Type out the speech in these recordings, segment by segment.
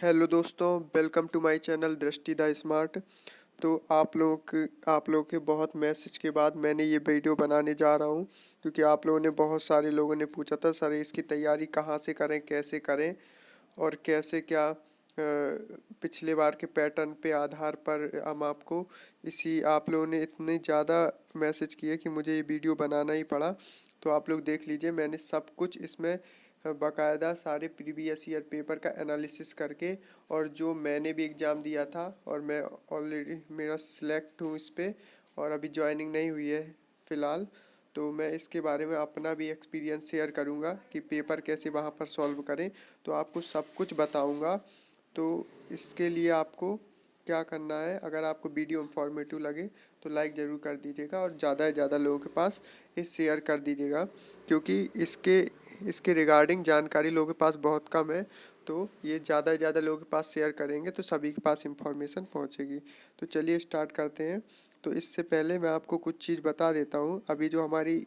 Hello दोस्तों, welcome to my channel दृष्टि the smart. तो आप लोगों के बहुत मैसेज के बाद मैंने ये वीडियो बनाने जा रहा हूँ, क्योंकि आप लोगों ने बहुत सारे लोगों ने पूछा था सर इसकी तैयारी कहाँ से करें, कैसे करें और कैसे क्या पिछले बार के पैटर्न पे आधार पर हम आपको इसी आप लोगों ने इतने ज़्यादा मैसेज किए कि मुझे ये वीडियो बनाना ही पड़ा। तो आप लोग देख लीजिए, मैंने सब कुछ इसमें बाकायदा सारे प्रीवियस ईयर पेपर का एनालिसिस करके, और जो मैंने भी एग्ज़ाम दिया था और मैं ऑलरेडी मेरा सिलेक्ट हूँ इस पे, और अभी ज्वाइनिंग नहीं हुई है फ़िलहाल। तो मैं इसके बारे में अपना भी एक्सपीरियंस शेयर करूँगा कि पेपर कैसे वहाँ पर सॉल्व करें। तो आपको सब कुछ बताऊँगा। तो इसके लिए आपको क्या करना है, अगर आपको वीडियो इंफॉर्मेटिव लगे तो लाइक ज़रूर कर दीजिएगा और ज़्यादा से ज़्यादा लोगों के पास ये शेयर कर दीजिएगा, क्योंकि इसके इसके रिगार्डिंग जानकारी लोगों के पास बहुत कम है। तो ये ज़्यादा से ज़्यादा लोगों के पास शेयर करेंगे तो सभी के पास इंफॉर्मेशन पहुंचेगी। तो चलिए स्टार्ट करते हैं। तो इससे पहले मैं आपको कुछ चीज़ बता देता हूँ। अभी जो हमारी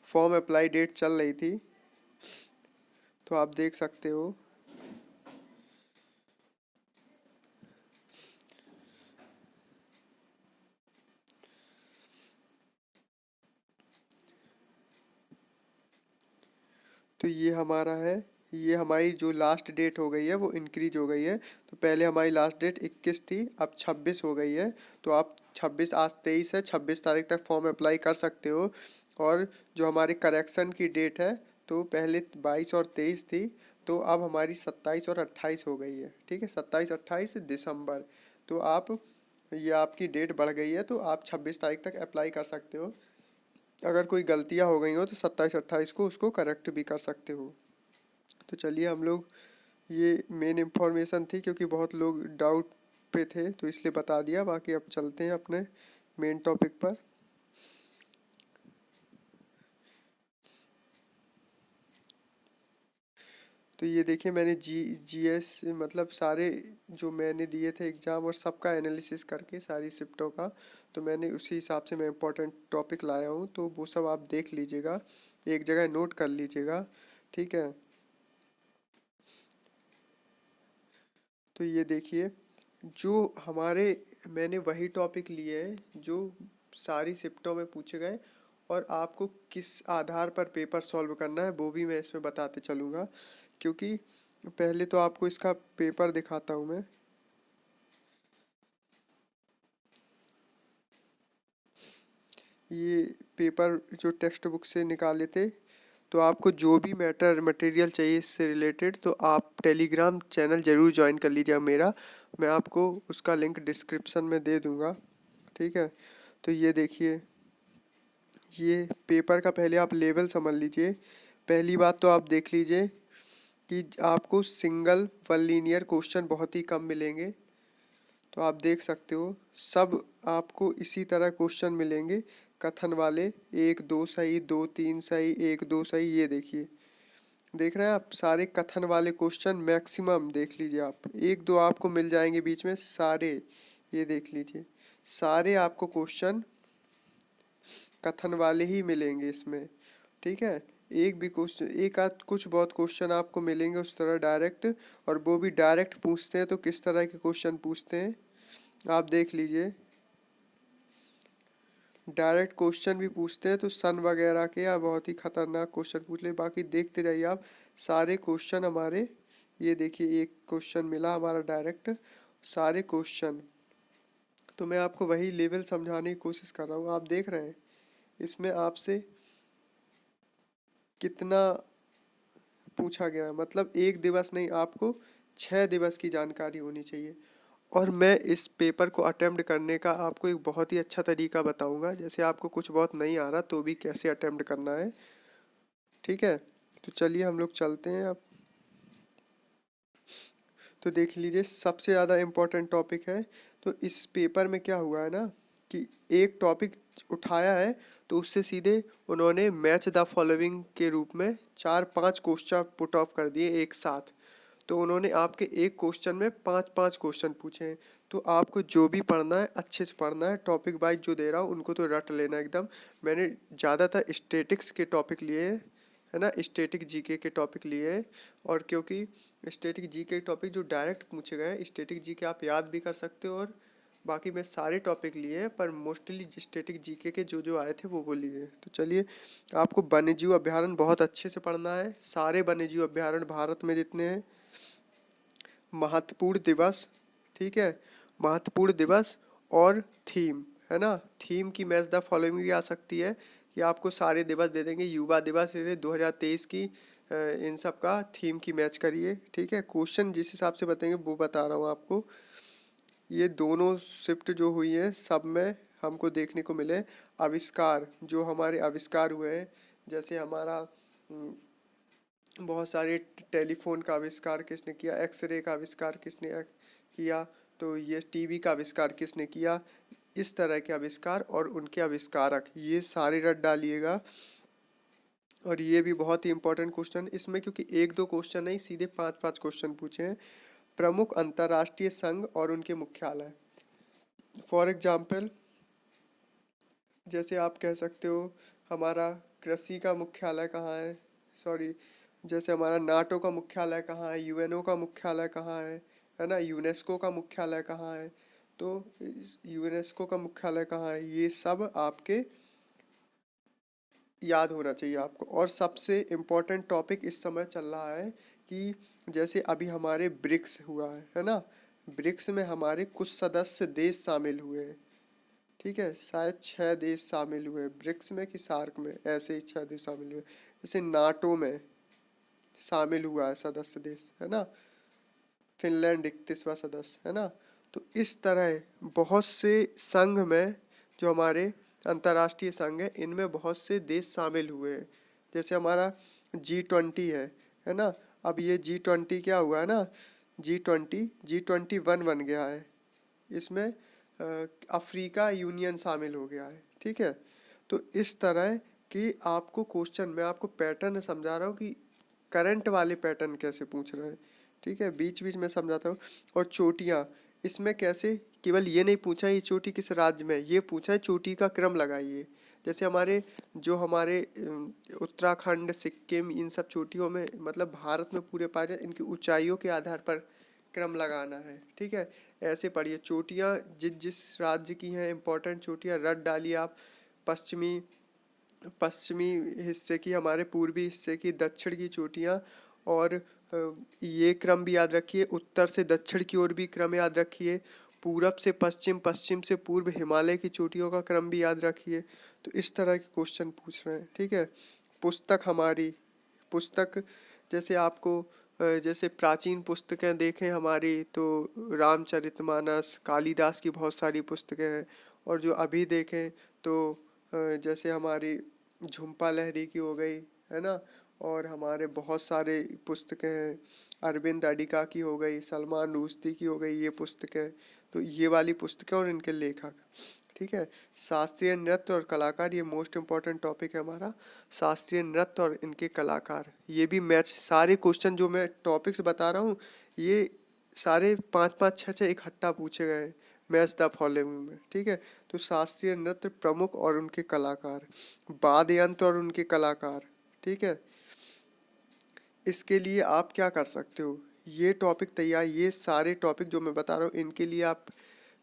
फॉर्म अप्लाई डेट चल रही थी, तो आप देख सकते हो तो ये हमारा है, ये हमारी जो लास्ट डेट हो गई है वो इंक्रीज हो गई है। तो पहले हमारी लास्ट डेट 21 थी, अब 26 हो गई है। तो आप 26, आज 23 है, 26 तारीख तक फॉर्म अप्लाई कर सकते हो। और जो हमारी करेक्शन की डेट है, तो पहले 22 और 23 थी, तो अब हमारी 27 और 28 हो गई है। ठीक है, 27-28 दिसंबर। तो आप, ये आपकी डेट बढ़ गई है, तो आप 26 तारीख तक अप्लाई कर सकते हो। अगर कोई गलतियां हो गई हो तो 27-28 को उसको करेक्ट भी कर सकते हो। तो चलिए हम लोग, ये मेन इन्फॉर्मेशन थी क्योंकि बहुत लोग डाउट पे थे तो इसलिए बता दिया। बाकी अब चलते हैं अपने मेन टॉपिक पर। तो ये देखिए, मैंने जीएस मतलब सारे जो मैंने दिए थे एग्ज़ाम और सबका एनालिसिस करके सारी शिफ्टों का, तो मैंने उसी हिसाब से मैं इम्पोर्टेंट टॉपिक लाया हूँ। तो वो सब आप देख लीजिएगा, एक जगह नोट कर लीजिएगा। ठीक है, तो ये देखिए, जो हमारे, मैंने वही टॉपिक लिए हैं जो सारी शिफ्टों में पूछे गए, और आपको किस आधार पर पेपर सॉल्व करना है वो भी मैं इसमें बताते चलूँगा। क्योंकि पहले तो आपको इसका पेपर दिखाता हूँ मैं। ये पेपर जो टेक्स्ट बुक से निकाले थे। तो आपको जो भी मटेरियल चाहिए इससे रिलेटेड, तो आप टेलीग्राम चैनल ज़रूर ज्वाइन कर लीजिए मेरा। मैं आपको उसका लिंक डिस्क्रिप्शन में दे दूँगा। ठीक है, तो ये देखिए, ये पेपर का पहले आप लेवल समझ लीजिए। पहली बात तो आप देख लीजिए कि आपको सिंगल वन लीनियर क्वेश्चन बहुत ही कम मिलेंगे। तो आप देख सकते हो, सब आपको इसी तरह क्वेश्चन मिलेंगे कथन वाले, एक दो सही, दो तीन सही, एक दो सही। ये देखिए, देख रहे हैं आप, सारे कथन वाले क्वेश्चन मैक्सिमम देख लीजिए आप, एक दो आपको मिल जाएंगे बीच में, सारे ये देख लीजिए, सारे आपको क्वेश्चन कथन वाले ही मिलेंगे इसमें। ठीक है, एक भी क्वेश्चन, एक आध कुछ बहुत क्वेश्चन आपको मिलेंगे उस तरह डायरेक्ट, और वो भी डायरेक्ट पूछते हैं। तो किस तरह के क्वेश्चन पूछते हैं आप देख लीजिए। डायरेक्ट क्वेश्चन भी पूछते हैं तो सन वगैरह के, या बहुत ही खतरनाक क्वेश्चन पूछ ले। बाकी देखते रहिए आप, सारे क्वेश्चन हमारे, ये देखिए एक क्वेश्चन मिला हमारा डायरेक्ट, सारे क्वेश्चन। तो मैं आपको वही लेवल समझाने की कोशिश कर रहा हूँ। आप देख रहे हैं इसमें आपसे कितना पूछा गया है, मतलब एक दिवस नहीं, आपको 6 दिवस की जानकारी होनी चाहिए। और मैं इस पेपर को अटेम्प्ट करने का आपको एक बहुत ही अच्छा तरीका बताऊंगा, जैसे आपको कुछ बहुत नहीं आ रहा तो भी कैसे अटेम्प्ट करना है। ठीक है, तो चलिए हम लोग चलते हैं अब। तो देख लीजिए, सबसे ज़्यादा इम्पोर्टेंट टॉपिक है। तो इस पेपर में क्या हुआ है ना, कि एक टॉपिक उठाया है, तो उससे सीधे उन्होंने मैच द फॉलोइंग के रूप में 4-5 क्वेश्चन पुट ऑफ कर दिए एक साथ। तो उन्होंने आपके एक क्वेश्चन में 5-5 क्वेश्चन पूछे हैं। तो आपको जो भी पढ़ना है अच्छे से पढ़ना है, टॉपिक वाइज जो दे रहा हूँ उनको तो रट लेना एकदम। मैंने ज़्यादातर स्टैटिक्स के टॉपिक लिए हैं, है ना, स्टैटिक जीके के टॉपिक लिए हैं। और क्योंकि स्टैटिक जीके टॉपिक जो डायरेक्ट पूछे गए हैं, स्टैटिक जीके आप याद भी कर सकते हो, और बाकी मैं सारे टॉपिक लिए हैं, पर मोस्टली स्टैटिक जीके के जो जो आए थे वो लिए हैं। तो चलिए, आपको वन्यजीव अभ्यारण्य बहुत अच्छे से पढ़ना है। सारे वन्यजीव अभ्यारण्य भारत में जितने हैं, महत्वपूर्ण दिवस, ठीक है, महत्वपूर्ण दिवस और थीम, है ना, थीम की मैच द फॉलोइंग भी आ सकती है कि आपको सारे दिवस दे देंगे, युवा दिवस 2023 की, इन सब का थीम की मैच करिए, ठीक है। क्वेश्चन जिस हिसाब से बताएंगे वो बता रहा हूँ आपको। ये दोनों शिफ्ट जो हुई है सब में हमको देखने को मिले आविष्कार, जो हमारे आविष्कार हुए हैं, जैसे हमारा बहुत सारे टेलीफोन का आविष्कार किसने किया, एक्सरे का आविष्कार किसने किया, तो ये टीवी का आविष्कार किसने किया, इस तरह के आविष्कार और उनके आविष्कारक, ये सारे रट डालिएगा। और ये भी बहुत ही इंपॉर्टेंट क्वेश्चन इसमें, क्योंकि एक दो क्वेश्चन नहीं, सीधे 5-5 क्वेश्चन पूछे हैं। प्रमुख अंतर्राष्ट्रीय संघ और उनके मुख्यालय, फॉर एग्जाम्पल जैसे आप कह सकते हो हमारा कृषि का मुख्यालय कहाँ है, सॉरी, जैसे हमारा नाटो का मुख्यालय कहाँ है, यूएनओ का मुख्यालय कहाँ है ना, यूनेस्को का मुख्यालय कहाँ है, तो यूनेस्को का मुख्यालय कहाँ है, ये सब आपके याद होना चाहिए आपको। और सबसे इम्पोर्टेंट टॉपिक इस समय चल रहा है कि जैसे अभी हमारे ब्रिक्स हुआ है ना, ब्रिक्स में हमारे कुछ सदस्य देश शामिल हुए हैं, ठीक है, शायद 6 देश शामिल हुए ब्रिक्स में कि सार्क में, ऐसे ही 6 देश शामिल हुए। जैसे नाटो में शामिल हुआ है सदस्य देश, है ना, फिनलैंड 31वां सदस्य, है ना। तो इस तरह बहुत से संघ में, जो हमारे अंतर्राष्ट्रीय संघ है, इनमें बहुत से देश शामिल हुए हैं। जैसे हमारा G20 है ना, अब ये G20 क्या हुआ है ना, G21 बन गया है, इसमें अफ्रीका यूनियन शामिल हो गया है, ठीक है। तो इस तरह कि आपको क्वेश्चन में आपको पैटर्न समझा रहा हूँ कि करंट वाले पैटर्न कैसे पूछ रहे हैं, ठीक है, बीच बीच में समझाता हूँ। और चोटियाँ, इसमें कैसे केवल ये नहीं पूछा ये चोटी किस राज्य में, ये पूछा है चोटी का क्रम लगाइए। जैसे हमारे जो हमारे उत्तराखंड, सिक्किम, इन सब चोटियों में, मतलब भारत में पूरे पाए जाते, इनकी ऊंचाइयों के आधार पर क्रम लगाना है, ठीक है। ऐसे पढ़िए चोटियाँ जिस जिस राज्य की हैं, इंपॉर्टेंट चोटियाँ रट डालिए आप। पश्चिमी पश्चिमी हिस्से की, हमारे पूर्वी हिस्से की, दक्षिण की चोटियाँ, और ये क्रम भी याद रखिए, उत्तर से दक्षिण की ओर भी क्रम याद रखिए, पूरब से पश्चिम, पश्चिम से पूर्व हिमालय की चोटियों का क्रम भी याद रखिए। तो इस तरह के क्वेश्चन पूछ रहे हैं, ठीक है। पुस्तक, हमारी पुस्तक, जैसे आपको जैसे प्राचीन पुस्तकें देखें हमारी, तो रामचरितमानस, कालिदास की बहुत सारी पुस्तकें हैं। और जो अभी देखें तो जैसे हमारी झुम्पा लाहिरी की हो गई, है ना, और हमारे बहुत सारे पुस्तकें हैं, अरविंद अडिगा की हो गई, सलमान रुश्दी की हो गई, ये पुस्तकें, तो ये वाली पुस्तकें और इनके लेखक, ठीक है। शास्त्रीय नृत्य और कलाकार, ये मोस्ट इम्पॉर्टेंट टॉपिक है हमारा, शास्त्रीय नृत्य और इनके कलाकार, ये भी मैच, सारे क्वेश्चन जो मैं टॉपिक्स बता रहा हूँ, ये सारे 5-5 6-6 इकट्ठा पूछे गए हैं मैच द फॉलोइंग में, ठीक है। तो शास्त्रीय नृत्य प्रमुख और उनके कलाकार, वाद्य यंत्र और उनके कलाकार, ठीक है। इसके लिए आप क्या कर सकते हो, ये टॉपिक तैयार, ये सारे टॉपिक जो मैं बता रहा हूँ इनके लिए आप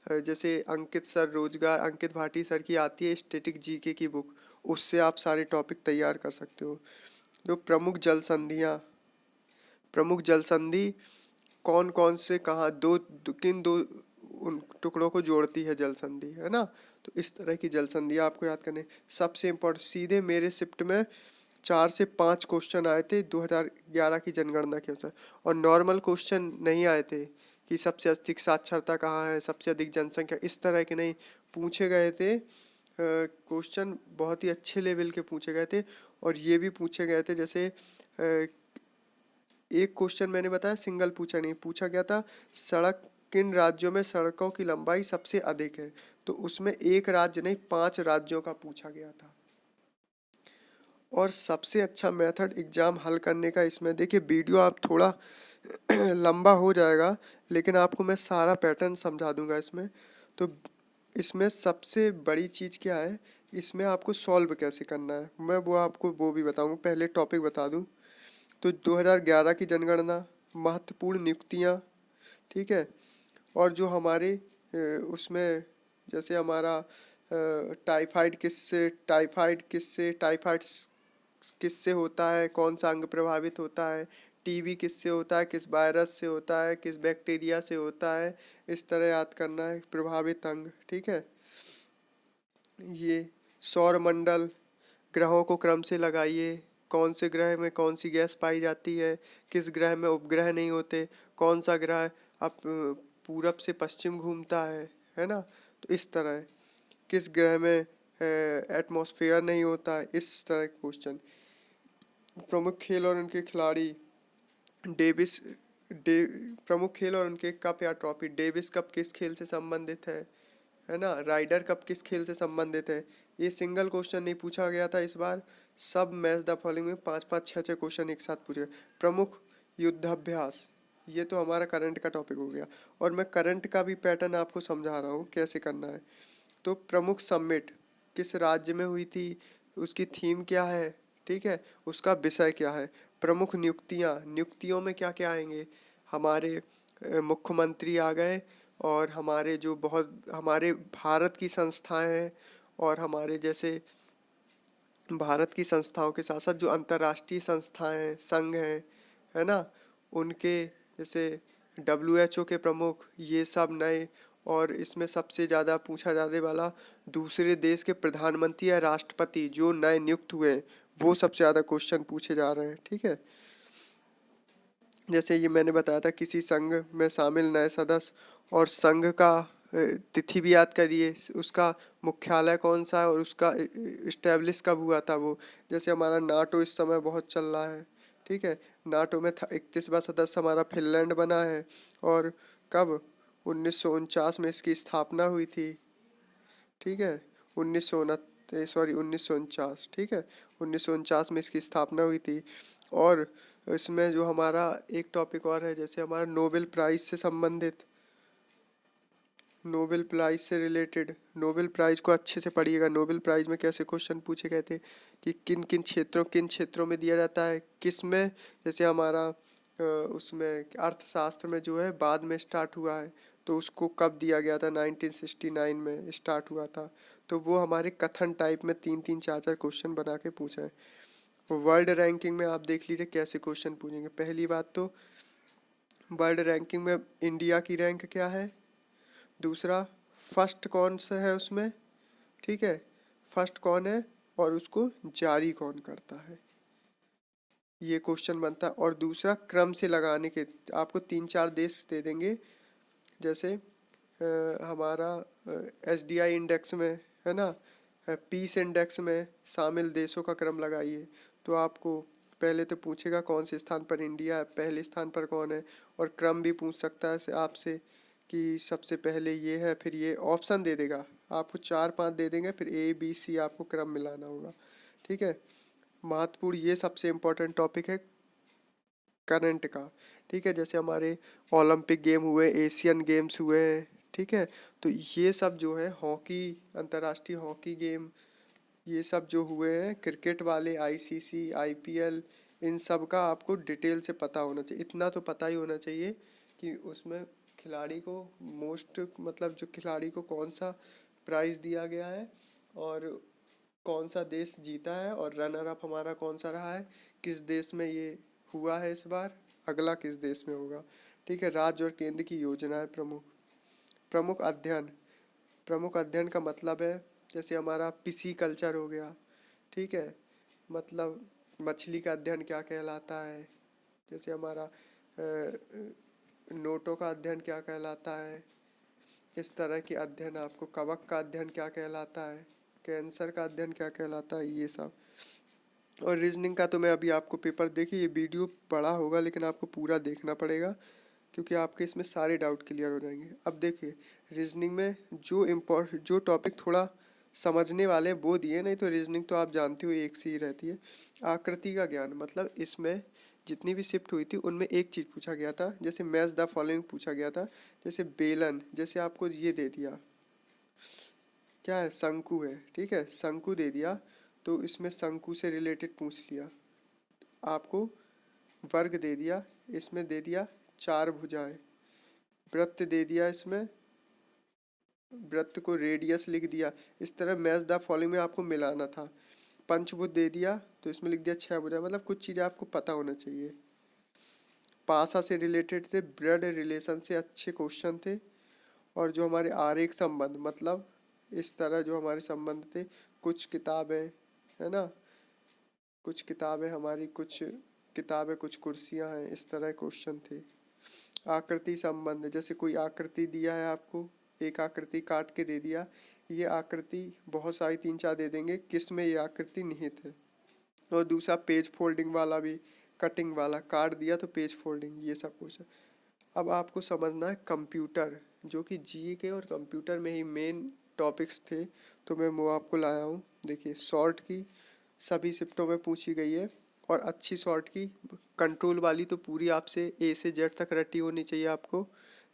जैसे अंकित सर, रोजगार, अंकित भाटी सर की आती है स्टैटिक जीके की बुक, उससे आप सारे टॉपिक तैयार कर सकते हो। जो प्रमुख जल संधियाँ, प्रमुख जल संधि कौन कौन से कहाँ, किन दो उन टुकड़ों को जोड़ती है जल संधि, है ना। तो इस तरह की जल संधियाँ आपको याद करने। सबसे इम्पोर्टेंट, सीधे मेरे शिफ्ट में 4 से 5 क्वेश्चन आए थे 2011 की जनगणना के अनुसार, और नॉर्मल क्वेश्चन नहीं आए थे कि सबसे अधिक साक्षरता कहाँ है, सबसे अधिक जनसंख्या, इस तरह के नहीं पूछे गए थे। क्वेश्चन बहुत ही अच्छे लेवल के पूछे गए थे। और ये भी पूछे गए थे, जैसे एक क्वेश्चन मैंने बताया सिंगल पूछा नहीं, पूछा गया था सड़क, किन राज्यों में सड़कों की लंबाई सबसे अधिक है, तो उसमें एक राज्य नहीं 5 राज्यों का पूछा गया था। और सबसे अच्छा मेथड एग्जाम हल करने का, इसमें देखिए वीडियो आप थोड़ा लंबा हो जाएगा, लेकिन आपको मैं सारा पैटर्न समझा दूंगा इसमें। तो इसमें सबसे बड़ी चीज़ क्या है इसमें आपको सॉल्व कैसे करना है मैं वो आपको वो भी बताऊंगा। पहले टॉपिक बता दूं तो 2011 की जनगणना, महत्वपूर्ण नियुक्तियां, ठीक है। और जो हमारे उसमें जैसे हमारा टाइफाइड किससे होता है, कौन सा अंग प्रभावित होता है, टीबी किससे होता है, किस वायरस से होता है, किस बैक्टीरिया से होता है, इस तरह याद करना है प्रभावित अंग, ठीक है। ये सौर मंडल, ग्रहों को क्रम से लगाइए, कौन से ग्रह में कौन सी गैस पाई जाती है, किस ग्रह में उपग्रह नहीं होते, कौन सा ग्रह अब पूरब से पश्चिम घूमता है ना। तो इस तरह किस ग्रह में एटमॉस्फेयर नहीं होता है, इस तरह के क्वेश्चन। प्रमुख खेल और उनके खिलाड़ी, डेविस डे प्रमुख खेल और उनके कप या ट्रॉफी, डेविस कप किस खेल से संबंधित है ना। राइडर कप किस खेल से संबंधित है। ये सिंगल क्वेश्चन नहीं पूछा गया था इस बार, सब मैच द फॉलोइंग में 5-5 6-6 क्वेश्चन एक साथ पूछे। प्रमुख युद्धाभ्यास, ये तो हमारा करंट का टॉपिक हो गया। और मैं करंट का भी पैटर्न आपको समझा रहा हूँ कैसे करना है। तो प्रमुख समिट किस राज्य में हुई थी, उसकी थीम क्या है, ठीक है, उसका विषय क्या है। प्रमुख नियुक्तियां, नियुक्तियों में क्या क्या आएंगे, हमारे मुख्यमंत्री आ गए, और हमारे जो बहुत हमारे भारत की संस्थाएं हैं, और हमारे जैसे भारत की संस्थाओं के साथ साथ जो अंतर्राष्ट्रीय संस्थाएं हैं, संघ हैं, है ना, उनके जैसे WHO के प्रमुख, ये सब नए। और इसमें सबसे ज़्यादा पूछा जाने वाला दूसरे देश के प्रधानमंत्री या राष्ट्रपति जो नए नियुक्त हुए हैं, वो सबसे ज़्यादा क्वेश्चन पूछे जा रहे हैं, ठीक है। जैसे ये मैंने बताया था किसी संघ में शामिल नए सदस्य, और संघ का तिथि भी याद करिए, उसका मुख्यालय कौन सा है, और उसका इस्टेब्लिश कब हुआ था वो। जैसे हमारा नाटो इस समय बहुत चल रहा है, ठीक है। नाटो में 31वां सदस्य हमारा फिनलैंड बना है, और कब 1949 में इसकी स्थापना हुई थी, ठीक है। 1949, ठीक है, 1949 में इसकी स्थापना हुई थी। और इसमें जो हमारा एक टॉपिक और है, जैसे हमारा नोबेल प्राइज से संबंधित, नोबेल प्राइज से रिलेटेड, नोबेल प्राइज को अच्छे से पढ़िएगा। नोबेल प्राइज में कैसे क्वेश्चन पूछे गए थे कि किन क्षेत्रों में दिया जाता है, किस में। जैसे हमारा उसमें अर्थशास्त्र में जो है बाद में स्टार्ट हुआ है, तो उसको कब दिया गया था, 1969 में स्टार्ट हुआ था। तो वो हमारे कथन टाइप में 3-3 4-4 क्वेश्चन बना के पूछे हैं। वर्ल्ड रैंकिंग में आप देख लीजिए कैसे क्वेश्चन पूछेंगे। पहली बात तो वर्ल्ड रैंकिंग में इंडिया की रैंक क्या है, दूसरा फर्स्ट कौन सा है उसमें, ठीक है, फर्स्ट कौन है, और उसको जारी कौन करता है, ये क्वेश्चन बनता है। और दूसरा क्रम से लगाने के, आपको 3-4 देश दे देंगे, जैसे हमारा SDI इंडेक्स में, है ना, पीस इंडेक्स में शामिल देशों का क्रम लगाइए। तो आपको पहले तो पूछेगा कौन से स्थान पर इंडिया है, पहले स्थान पर कौन है, और क्रम भी पूछ सकता है आपसे कि सबसे पहले ये है, फिर ये ऑप्शन दे देगा आपको, 4-5 दे देंगे, फिर ABC आपको क्रम मिलाना होगा, ठीक है। महत्वपूर्ण, ये सबसे इम्पोर्टेंट टॉपिक है करंट का, ठीक है। जैसे हमारे ओलंपिक गेम हुए, एशियन गेम्स हुए, ठीक है। तो ये सब जो है हॉकी, अंतर्राष्ट्रीय हॉकी गेम, ये सब जो हुए हैं, क्रिकेट वाले, ICC IPL, इन सब का आपको डिटेल से पता होना चाहिए। इतना तो पता ही होना चाहिए कि उसमें खिलाड़ी को मोस्ट, मतलब जो खिलाड़ी को कौन सा प्राइज दिया गया है, और कौन सा देश जीता है, और रनर अप हमारा कौन सा रहा है, किस देश में ये हुआ है इस बार, अगला किस देश में होगा, ठीक है। राज्य और केंद्र की योजना है। प्रमुख प्रमुख अध्ययन, प्रमुख अध्ययन का मतलब है जैसे हमारा पिसी कल्चर हो गया, ठीक है, मतलब मछली का अध्ययन क्या कहलाता है, जैसे हमारा नोटों का अध्ययन क्या कहलाता है, इस तरह के अध्ययन। आपको कवक का अध्ययन क्या कहलाता है, कैंसर का अध्ययन क्या कहलाता है, ये सब। और रीजनिंग का तो मैं अभी आपको पेपर, देखिए ये वीडियो बड़ा होगा लेकिन आपको पूरा देखना पड़ेगा, क्योंकि आपके इसमें सारे डाउट क्लियर हो जाएंगे। अब देखिए रीजनिंग में जो टॉपिक थोड़ा समझने वाले हैं वो दिए, नहीं तो रीजनिंग तो आप जानते हो एक सी ही रहती है। आकृति का ज्ञान, मतलब इसमें जितनी भी शिफ्ट हुई थी उनमें एक चीज़ पूछा गया था, जैसे मैच द फॉलोइंग पूछा गया था। जैसे बेलन, जैसे आपको ये दे दिया क्या है, शंकु है, ठीक है, शंकु दे दिया तो इसमें शंकु से रिलेटेड पूछ लिया। आपको वर्ग दे दिया, इसमें दे दिया चार भुजाएं। वृत्त दे दिया, इसमें वृत्त को रेडियस लिख दिया। इस तरह मैच द फॉलोइंग में आपको मिलाना था। पंचभुज दे दिया तो इसमें लिख दिया छह भुजा, मतलब कुछ चीजें आपको पता होना चाहिए। पासा से रिलेटेड थे, ब्लड रिलेशन से अच्छे क्वेश्चन थे। और जो हमारे आरेख संबंध, मतलब इस तरह जो हमारे संबंध थे, कुछ किताबें, है ना, कुछ किताबें हमारी, कुछ किताबें कुछ कुर्सियां हैं, इस तरह क्वेश्चन थे। आकृति संबंध, जैसे कोई आकृति दिया है आपको, एक आकृति काट के दे दिया, ये आकृति बहुत सारी तीन चार दे देंगे, किस में ये आकृति निहित है। और दूसरा पेज फोल्डिंग वाला भी, कटिंग वाला काट दिया तो पेज फोल्डिंग, ये सब कुछ। अब आपको समझना है कंप्यूटर, जो कि जीई के और कंप्यूटर में ही मेन टॉपिक्स थे, तो मैं वो आपको लाया हूँ। देखिए, शॉर्ट की सभी शिफ्टों में पूछी गई है, और अच्छी शॉर्ट की कंट्रोल वाली तो पूरी आपसे ए से जेड तक रटी होनी चाहिए आपको,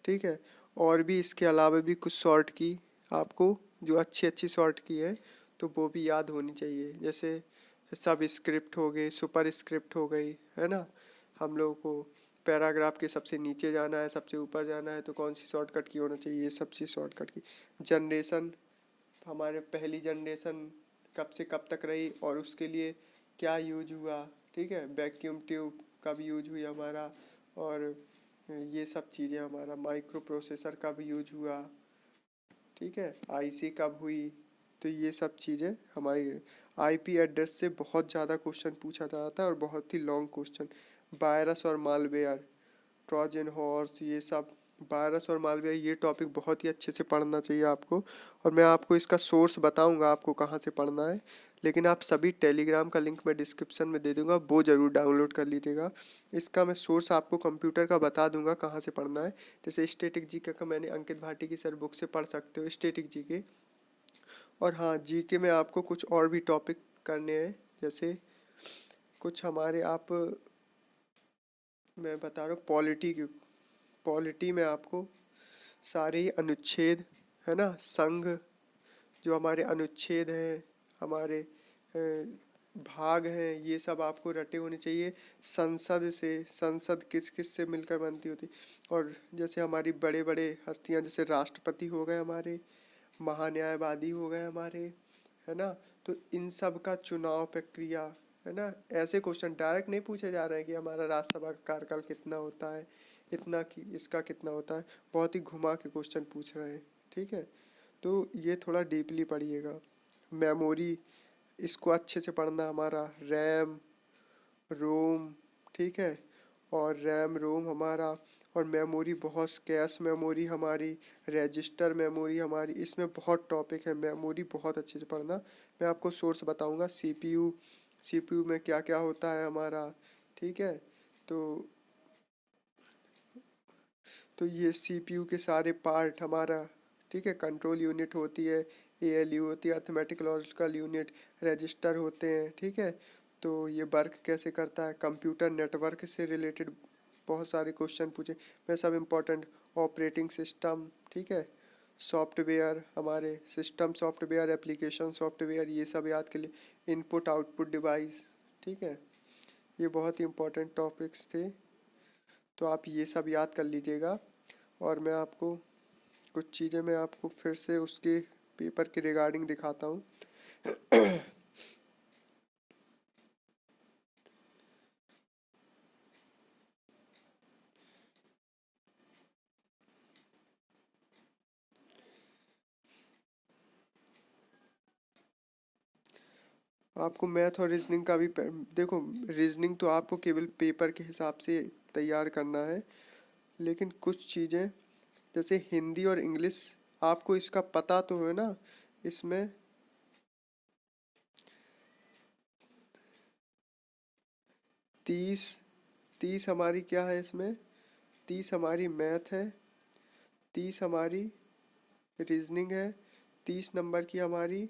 ठीक है। और भी इसके अलावा भी कुछ शॉर्ट की आपको, जो अच्छी अच्छी शॉर्ट की है, तो वो भी याद होनी चाहिए। जैसे सब स्क्रिप्ट हो गए, सुपर स्क्रिप्ट हो गई, है ना। हम लोगों को पैराग्राफ के सबसे नीचे जाना है, सबसे ऊपर जाना है, तो कौन सी शॉर्टकट की होना चाहिए, ये सब चीज़ शॉर्टकट की। जनरेशन, हमारे पहली जनरेशन कब से कब तक रही और उसके लिए क्या यूज हुआ, ठीक है। वैक्यूम ट्यूब कब यूज हुई हमारा, और ये सब चीज़ें, हमारा माइक्रो प्रोसेसर कब यूज हुआ, ठीक है, आईसी कब हुई। तो ये सब चीज़ें हमारी, आईपी एड्रेस से बहुत ज़्यादा क्वेश्चन पूछा जाता है और बहुत ही लॉन्ग क्वेश्चन। वायरस और मालवेयर, ट्रोजन हॉर्स, ये सब वायरस और मालवेयर, ये टॉपिक बहुत ही अच्छे से पढ़ना चाहिए आपको। और मैं आपको इसका सोर्स बताऊंगा आपको कहाँ से पढ़ना है, लेकिन आप सभी टेलीग्राम का लिंक मैं डिस्क्रिप्शन में दे दूंगा, वो ज़रूर डाउनलोड कर लीजिएगा। इसका मैं सोर्स आपको कंप्यूटर का बता दूंगा कहाँ से पढ़ना है। जैसे स्टैटिक जीके का मैंने अंकित भाटी की सर बुक से पढ़ सकते हो, स्टैटिक जीके। और हाँ, जीके में आपको कुछ और भी टॉपिक करने हैं, जैसे कुछ हमारे आप, मैं बता रहा हूँ पॉलिटी की, पॉलिटी में आपको सारे ही अनुच्छेद, है ना, संघ, जो हमारे अनुच्छेद हैं, हमारे भाग हैं, ये सब आपको रटे होने चाहिए। संसद से, संसद किस किस से मिलकर बनती होती, और जैसे हमारी बड़े बड़े हस्तियां, जैसे राष्ट्रपति हो गए हमारे, महान्यायवादी हो गए हमारे, है ना। तो इन सब का चुनाव प्रक्रिया, है ना, ऐसे क्वेश्चन डायरेक्ट नहीं पूछे जा रहे हैं कि हमारा राज्यसभा का कार्यकाल कितना होता है, इतना कि इसका कितना होता है, बहुत ही घुमा के क्वेश्चन पूछ रहे हैं, ठीक है। तो ये थोड़ा डीपली पढ़िएगा। मेमोरी, इसको अच्छे से पढ़ना, हमारा रैम रोम, ठीक है, और रैम रोम हमारा, और मेमोरी बहुत, कैश मेमोरी हमारी, रजिस्टर मेमोरी हमारी, इसमें बहुत टॉपिक है, मेमोरी बहुत अच्छे से पढ़ना। मैं आपको सोर्स बताऊंगा, सीपीयू, सीपीयू में क्या क्या होता है हमारा, ठीक है। तो ये सीपीयू के सारे पार्ट हमारा, ठीक है, कंट्रोल यूनिट होती है, एएलयू होती है, अर्थमेटिक लॉजिकल यूनिट, रजिस्टर होते हैं, ठीक है। तो ये वर्क कैसे करता है, कंप्यूटर नेटवर्क से रिलेटेड बहुत सारे क्वेश्चन पूछे, मैं सब इम्पोर्टेंट, ऑपरेटिंग सिस्टम, ठीक है, सॉफ्टवेयर, हमारे सिस्टम सॉफ्टवेयर, एप्लीकेशन सॉफ्टवेयर, ये सब याद के लिए, इनपुट आउटपुट डिवाइस, ठीक है। ये बहुत ही इम्पोर्टेंट टॉपिक्स थे, तो आप ये सब याद कर लीजिएगा। और मैं आपको कुछ चीज़ें, मैं आपको फिर से उसके पेपर के रिगार्डिंग दिखाता हूँ। आपको मैथ और रीजनिंग का भी देखो, रीजनिंग तो आपको केवल पेपर के हिसाब से तैयार करना है, लेकिन कुछ चीज़ें जैसे हिंदी और इंग्लिश, आपको इसका पता तो है ना। इसमें 30, 30 हमारी क्या है, इसमें 30 हमारी मैथ है, 30 हमारी रीजनिंग है, 30 नंबर की हमारी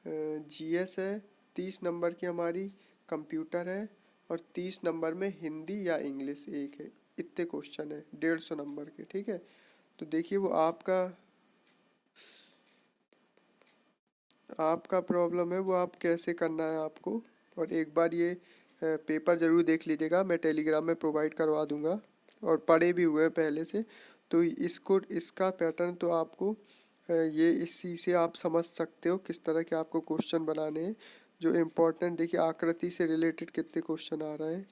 जीएस है, 30 नंबर की हमारी कंप्यूटर है, और 30 नंबर में हिंदी या इंग्लिश एक है। इतने क्वेश्चन है 150 नंबर के, ठीक है। तो देखिए वो आपका आपका प्रॉब्लम है वो आप कैसे करना है आपको। और एक बार ये पेपर ज़रूर देख लीजिएगा, मैं टेलीग्राम में प्रोवाइड करवा दूंगा और पढ़े भी हुए हैं पहले से। तो इसको इसका पैटर्न तो आपको ये इसी से आप समझ सकते हो किस तरह के आपको क्वेश्चन बनाने हैं जो इम्पोर्टेंट। देखिए आकृति से रिलेटेड कितने क्वेश्चन आ रहे हैं।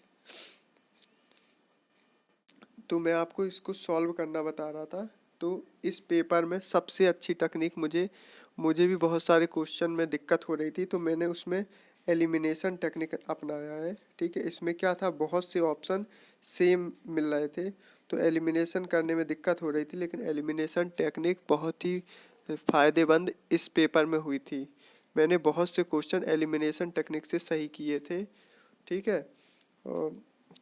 तो मैं आपको इसको सॉल्व करना बता रहा था। तो इस पेपर में सबसे अच्छी टेक्निक मुझे भी बहुत सारे क्वेश्चन में दिक्कत हो रही थी, तो मैंने उसमें एलिमिनेशन टेक्निक अपनाया है। ठीक है, इसमें क्या था, बहुत से ऑप्शन सेम मिल रहे थे तो एलिमिनेशन करने में दिक्कत हो रही थी, लेकिन एलिमिनेशन टेक्निक बहुत ही फ़ायदेमंद इस पेपर में हुई थी। मैंने बहुत से क्वेश्चन एलिमिनेशन टेक्निक से सही किए थे। ठीक है,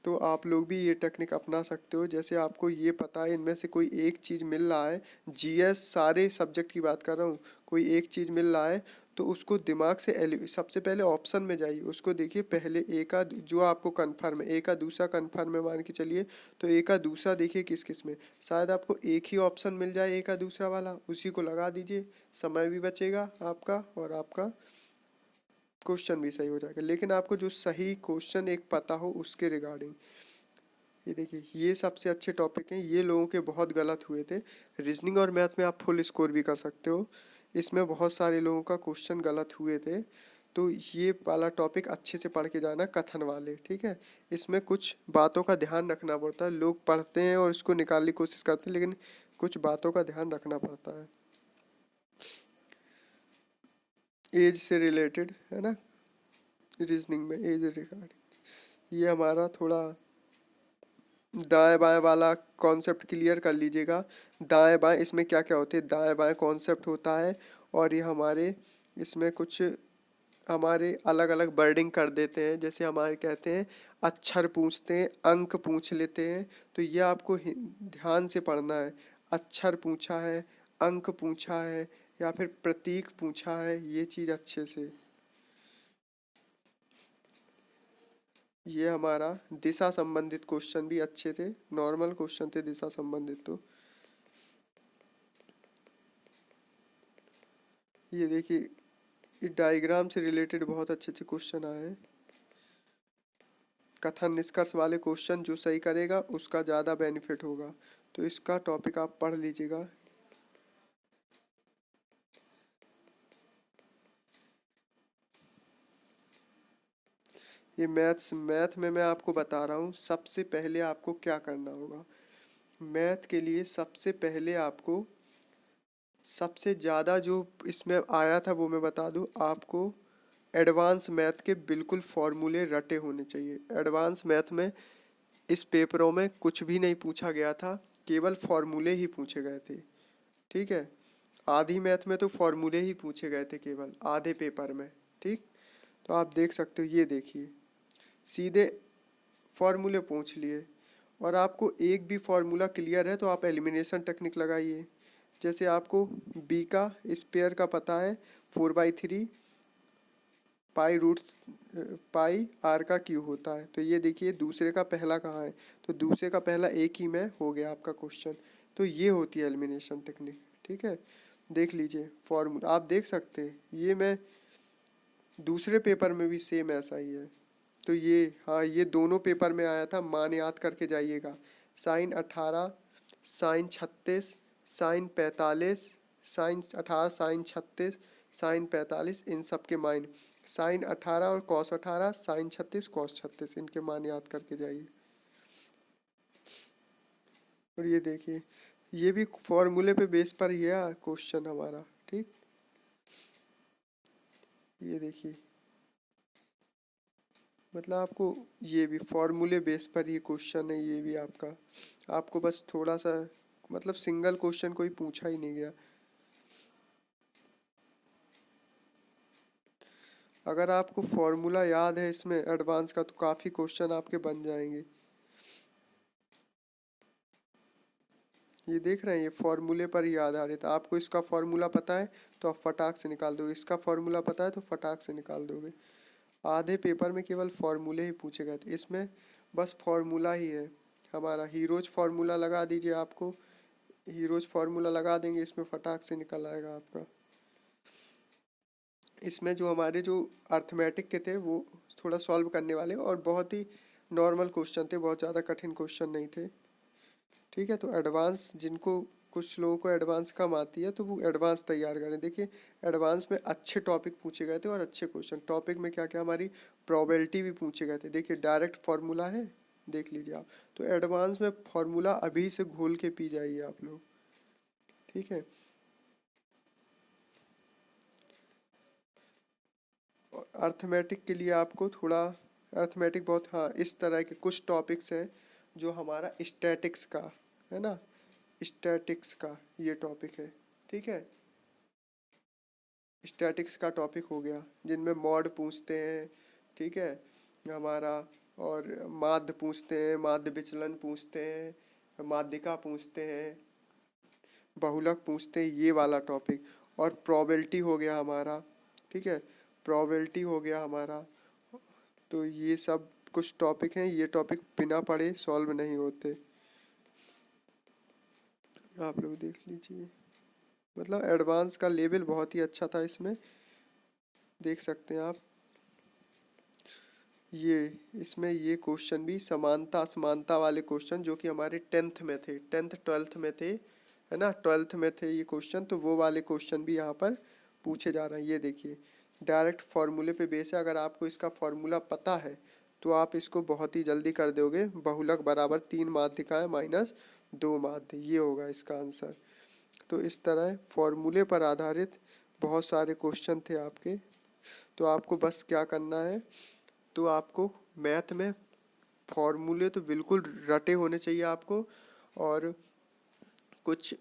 तो आप लोग भी ये टेक्निक अपना सकते हो। जैसे आपको ये पता है इनमें से कोई एक चीज़ मिल रहा है, जीएस सारे सब्जेक्ट की बात कर रहा हूँ, कोई एक चीज़ मिल रहा है तो उसको दिमाग से सबसे पहले ऑप्शन में जाइए, उसको देखिए पहले ए का जो आपको कन्फर्म है, ए का दूसरा कन्फर्म है मान के चलिए, तो ए का दूसरा देखिए किस किस में, शायद आपको एक ही ऑप्शन मिल जाए ए का दूसरा वाला, उसी को लगा दीजिए, समय भी बचेगा आपका और आपका क्वेश्चन भी सही हो जाएगा। लेकिन आपको जो सही क्वेश्चन एक पता हो उसके रिगार्डिंग, ये देखिए ये सबसे अच्छे टॉपिक हैं, ये लोगों के बहुत गलत हुए थे। रीजनिंग और मैथ में आप फुल स्कोर भी कर सकते हो, इसमें बहुत सारे लोगों का क्वेश्चन गलत हुए थे। तो ये वाला टॉपिक अच्छे से पढ़ के जाना, कथन वाले। ठीक है, इसमें कुछ बातों का ध्यान रखना पड़ता है, लोग पढ़ते हैं और इसको निकालने की कोशिश करते हैं, लेकिन कुछ बातों का ध्यान रखना पड़ता है। एज से रिलेटेड है ना, रीजनिंग में एज रिगार्डिंग, ये हमारा थोड़ा दाएं बाएं वाला कॉन्सेप्ट क्लियर कर लीजिएगा। दाएं बाएं इसमें क्या क्या होते हैं, दाएं बाएं कॉन्सेप्ट होता है, और ये हमारे इसमें कुछ हमारे अलग अलग वर्डिंग कर देते हैं। जैसे हमारे कहते हैं अक्षर पूछते हैं, अंक पूछ लेते हैं, तो ये आपको ध्यान से पढ़ना है। अक्षर पूछा है, अंक पूछा है, या फिर प्रतीक पूछा है, ये चीज़ अच्छे से। ये हमारा दिशा संबंधित क्वेश्चन भी अच्छे थे, नॉर्मल क्वेश्चन थे दिशा संबंधित। तो ये देखिए ये डायग्राम से रिलेटेड बहुत अच्छे अच्छे क्वेश्चन आए हैं। कथन निष्कर्ष वाले क्वेश्चन जो सही करेगा उसका ज़्यादा बेनिफिट होगा, तो इसका टॉपिक आप पढ़ लीजिएगा। ये मैथ में मैं आपको बता रहा हूँ सबसे पहले आपको क्या करना होगा। मैथ के लिए सबसे पहले आपको सबसे ज़्यादा जो इसमें आया था वो मैं बता दूँ आपको, एडवांस मैथ के बिल्कुल फॉर्मूले रटे होने चाहिए। एडवांस मैथ में इस पेपरों में कुछ भी नहीं पूछा गया था, केवल फॉर्मूले ही पूछे गए थे। ठीक है, आधी मैथ में तो फॉर्मूले ही पूछे गए थे केवल आधे पेपर में। ठीक, तो आप देख सकते हो, ये देखिए सीधे फॉर्मूले पूछ लिए, और आपको एक भी फॉर्मूला क्लियर है तो आप एलिमिनेशन टेक्निक लगाइए। जैसे आपको बी का स्पेयर का पता है 4/3 पाई रूट पाई आर का क्यू होता है, तो ये देखिए दूसरे का पहला कहाँ है, तो दूसरे का पहला एक ही में हो गया आपका क्वेश्चन। तो ये होती है एलिमिनेशन टेक्निक। ठीक है, देख लीजिए फॉर्मूला आप देख सकते हैं, ये मैं दूसरे पेपर में भी सेम ऐसा ही है। तो ये हाँ, ये दोनों पेपर में आया था, मान याद करके जाइएगा। sin 18, sin 36, sin 45, sin 18, sin 36, sin 45, इन सब के मान, sin 18 और cos 18, sin 36 cos 36, इनके मान याद करके जाइए। और ये देखिए ये भी फॉर्मूले पे बेस पर ही है क्वेश्चन हमारा। ठीक, ये देखिए मतलब आपको ये भी फॉर्मूले बेस पर ये क्वेश्चन है, ये भी आपको बस थोड़ा सा मतलब सिंगल क्वेश्चन कोई पूछा ही नहीं गया। अगर आपको फॉर्मूला याद है इसमें एडवांस का तो काफ़ी क्वेश्चन आपके बन जाएंगे। ये देख रहे हैं, ये फॉर्मूले पर ही आधारित है। आपको इसका फॉर्मूला पता है तो आप फटाक से निकाल दोगे, इसका फॉर्मूला पता है तो फटाक से निकाल दोगे। आधे पेपर में केवल फॉर्मूले ही पूछे गए थे, इसमें बस फॉर्मूला ही है हमारा। हीरोज फार्मूला लगा दीजिए, आपको हीरोज फार्मूला लगा देंगे इसमें फटाक से निकल आएगा आपका। इसमें जो हमारे जो अर्थमेटिक के थे वो थोड़ा सॉल्व करने वाले, और बहुत ही नॉर्मल क्वेश्चन थे, बहुत ज़्यादा कठिन क्वेश्चन नहीं थे। ठीक है, तो एडवांस जिनको, कुछ लोगों को एडवांस कम आती है तो वो एडवांस तैयार करें। देखिए एडवांस में अच्छे टॉपिक पूछे गए थे और अच्छे क्वेश्चन। टॉपिक में क्या क्या, हमारी प्रोबेबिलिटी भी पूछे गए थे। देखिए डायरेक्ट फार्मूला है, देख लीजिए आप। तो एडवांस में फार्मूला अभी से घोल के पी जाइए आप लोग। ठीक है, अर्थमेटिक के लिए आपको थोड़ा, अर्थमेटिक बहुत, हाँ इस तरह के कुछ टॉपिक्स हैं जो हमारा स्टैटिक्स का है ना, स्टैटिक्स का ये टॉपिक है। ठीक है, स्टैटिक्स का टॉपिक हो गया, जिनमें मॉड पूछते हैं। ठीक है हमारा, और माध्य पूछते हैं, माध्य विचलन पूछते हैं, माध्यिका पूछते हैं, बहुलक पूछते हैं, ये वाला टॉपिक। और प्रोबेबिलिटी हो गया हमारा। ठीक है, प्रोबेबिलिटी हो गया हमारा। तो ये सब कुछ टॉपिक हैं, ये टॉपिक बिना पढ़े सॉल्व नहीं होते, आप लोग देख लीजिए। मतलब एडवांस का लेवल बहुत ही अच्छा था इसमें, देख सकते हैं आप। ये इसमें ये क्वेश्चन भी समानता असमानता वाले क्वेश्चन जो कि हमारे 10th में थे, 10th 12th में थे, है ना, 12th में थे ये क्वेश्चन। तो वो वाले क्वेश्चन भी यहाँ पर पूछे जा रहे हैं। ये देखिए डायरेक्ट फार्मूले पे बेस है, अगर आपको इसका फार्मूला पता है तो आप इसको बहुत ही जल्दी कर दोगे। बहुलक बराबर 3 माध्यिकाएं माइनस 2 माध्य, ये होगा इसका आंसर। तो इस तरह फॉर्मूले पर आधारित बहुत सारे क्वेश्चन थे आपके। तो आपको बस क्या करना है, तो आपको मैथ में फॉर्मूले तो बिल्कुल रटे होने चाहिए आपको, और कुछ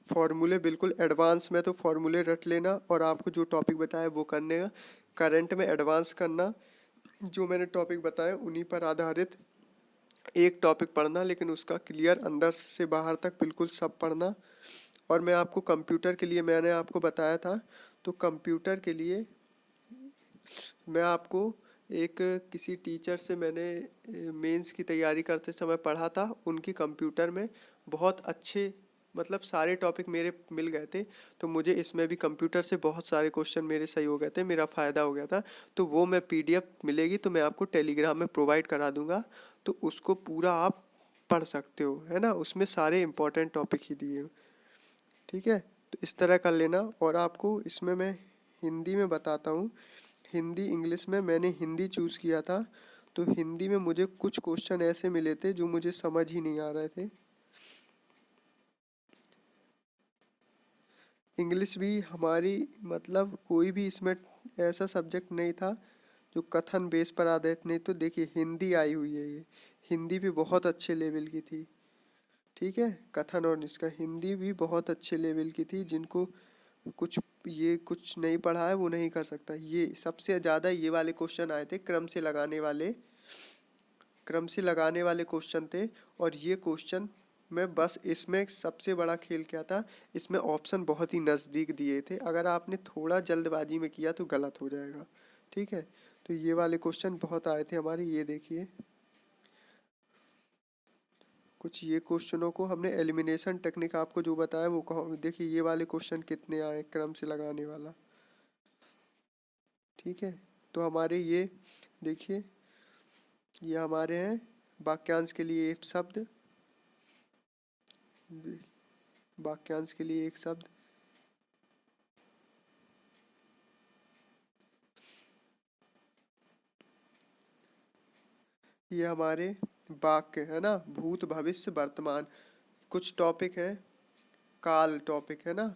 फॉर्मूले बिल्कुल एडवांस में तो फॉर्मूले रट लेना, और आपको जो टॉपिक बताया वो करने का। करंट में एडवांस करना, जो मैंने टॉपिक बताया उन्हीं पर आधारित एक टॉपिक पढ़ना, लेकिन उसका क्लियर अंदर से बाहर तक बिल्कुल सब पढ़ना। और मैं आपको कंप्यूटर के लिए मैंने आपको बताया था, तो कंप्यूटर के लिए मैं आपको एक किसी टीचर से मैंने मेंस की तैयारी करते समय पढ़ा था। उनकी कंप्यूटर में बहुत अच्छे, मतलब सारे टॉपिक मेरे मिल गए थे। तो मुझे इसमें भी कंप्यूटर से बहुत सारे क्वेश्चन मेरे सही हो गए थे, मेरा फ़ायदा हो गया था। तो वो मैं पीडीएफ मिलेगी तो मैं आपको टेलीग्राम में प्रोवाइड करा दूंगा, तो उसको पूरा आप पढ़ सकते हो, है ना। उसमें सारे इंपॉर्टेंट टॉपिक ही दिए। ठीक है, तो इस तरह कर लेना। और आपको इसमें मैं हिंदी में बताता हूँ। हिंदी इंग्लिश में मैंने हिंदी चूज़ किया था, तो हिंदी में मुझे कुछ क्वेश्चन ऐसे मिले थे जो मुझे समझ ही नहीं आ रहे थे। इंग्लिश भी हमारी, मतलब कोई भी इसमें ऐसा सब्जेक्ट नहीं था जो कथन बेस पर आधारित नहीं। तो देखिए हिंदी आई हुई है, ये हिंदी भी बहुत अच्छे लेवल की थी। ठीक है, कथन और इसका हिंदी भी बहुत अच्छे लेवल की थी। जिनको कुछ ये कुछ नहीं पढ़ा है वो नहीं कर सकता। ये सबसे ज़्यादा ये वाले क्वेश्चन आए थे, क्रम से लगाने वाले क्वेश्चन थे। और ये क्वेश्चन में बस इसमें सबसे बड़ा खेल क्या था, इसमें ऑप्शन बहुत ही नज़दीक दिए थे। अगर आपने थोड़ा जल्दबाजी में किया तो गलत हो जाएगा। ठीक है, तो ये वाले क्वेश्चन बहुत आए थे हमारे। ये देखिए कुछ ये क्वेश्चनों को हमने एलिमिनेशन टेक्निक आपको जो बताया वो कहो। देखिए ये वाले क्वेश्चन कितने आए क्रम से लगाने वाला। ठीक है, तो हमारे ये देखिए, ये हमारे हैं वाक्यांश के लिए एक शब्द, वाक्यांश के लिए एक शब्द। ये हमारे वाक्य है ना, भूत भविष्य वर्तमान। कुछ टॉपिक है, काल टॉपिक है ना,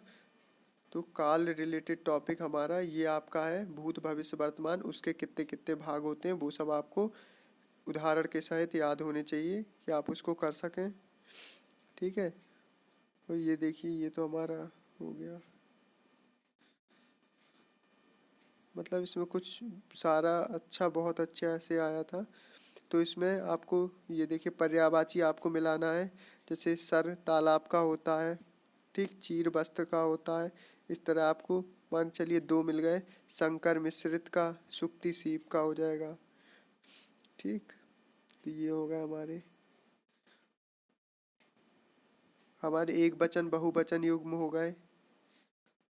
तो काल रिलेटेड टॉपिक हमारा ये आपका है, भूत भविष्य वर्तमान। उसके कितने कितने भाग होते हैं वो सब आपको उदाहरण के सहित याद होने चाहिए कि आप उसको कर सकें। ठीक है, और ये देखिए ये तो हमारा हो गया। मतलब इसमें कुछ सारा अच्छा, बहुत अच्छा ऐसे आया था। तो इसमें आपको ये देखिए पर्यायवाची आपको मिलाना है। जैसे सर तालाब का होता है, ठीक, चीर वस्त्र का होता है। इस तरह आपको मान चलिए 2 मिल गए। शंकर मिश्रित का, सुक्ति सीप का हो जाएगा। ठीक, तो ये हो गए हमारे एक वचन बहुवचन युग्म हो गए।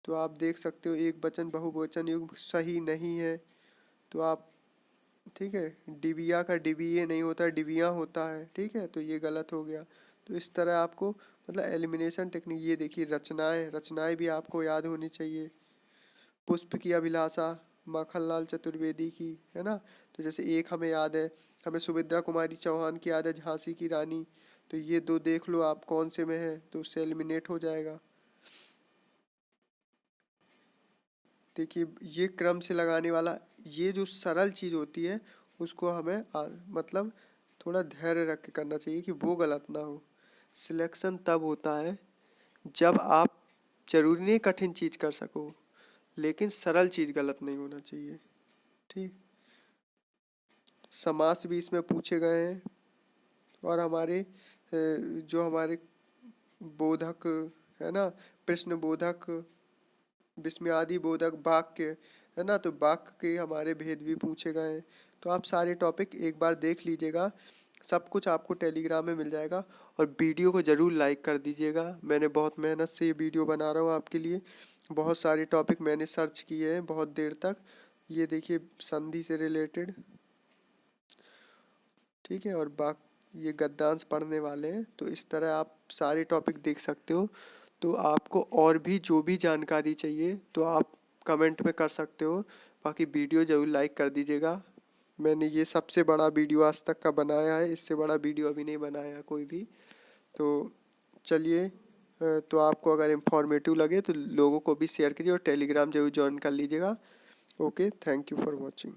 तो आप देख सकते हो एक वचन बहुवचन युग्म सही नहीं है। तो आप, ठीक है, डिबिया का डिबिये नहीं होता, डिबिया होता है, ठीक है, तो ये गलत हो गया। तो इस तरह आपको मतलब एलिमिनेशन टेक्निक, ये देखिए रचनाएं, रचनाएं भी आपको याद होनी चाहिए। पुष्प की अभिलाषा माखनलाल चतुर्वेदी की, है ना। तो जैसे एक हमें याद है, हमें सुभद्रा कुमारी चौहान की याद है, झांसी की रानी। तो ये दो देख लो आप कौन से में है, तो उससे एलिमिनेट हो जाएगा। देखिए ये क्रम से लगाने वाला, ये जो सरल चीज होती है उसको हमें मतलब थोड़ा धैर्य रख के करना चाहिए कि वो गलत ना हो। सिलेक्शन तब होता है जब आप, जरूरी नहीं कठिन चीज कर सको, लेकिन सरल चीज गलत नहीं होना चाहिए, ठीक। समास भी इसमें पूछे गए हैं, और हमारे जो हमारे बोधक है ना, प्रश्न बोधक, विस्मयादि बोधक वाक्य, है ना, तो वाक्य के हमारे भेद भी पूछे गए हैं। तो आप सारे टॉपिक एक बार देख लीजिएगा, सब कुछ आपको टेलीग्राम में मिल जाएगा। और वीडियो को ज़रूर लाइक कर दीजिएगा, मैंने बहुत मेहनत से ये वीडियो बना रहा हूँ आपके लिए। बहुत सारे टॉपिक मैंने सर्च किए हैं बहुत देर तक। ये देखिए संधि से रिलेटेड, ठीक है, और ये गद्यांश पढ़ने वाले हैं। तो इस तरह आप सारे टॉपिक देख सकते हो। तो आपको और भी जो भी जानकारी चाहिए तो आप कमेंट में कर सकते हो। बाकी वीडियो ज़रूर लाइक कर दीजिएगा। मैंने ये सबसे बड़ा वीडियो आज तक का बनाया है, इससे बड़ा वीडियो अभी नहीं बनाया कोई भी। तो चलिए, तो आपको अगर इन्फॉर्मेटिव लगे तो लोगों को भी शेयर कीजिए और टेलीग्राम जरूर ज्वाइन कर लीजिएगा। Okay, thank you for watching.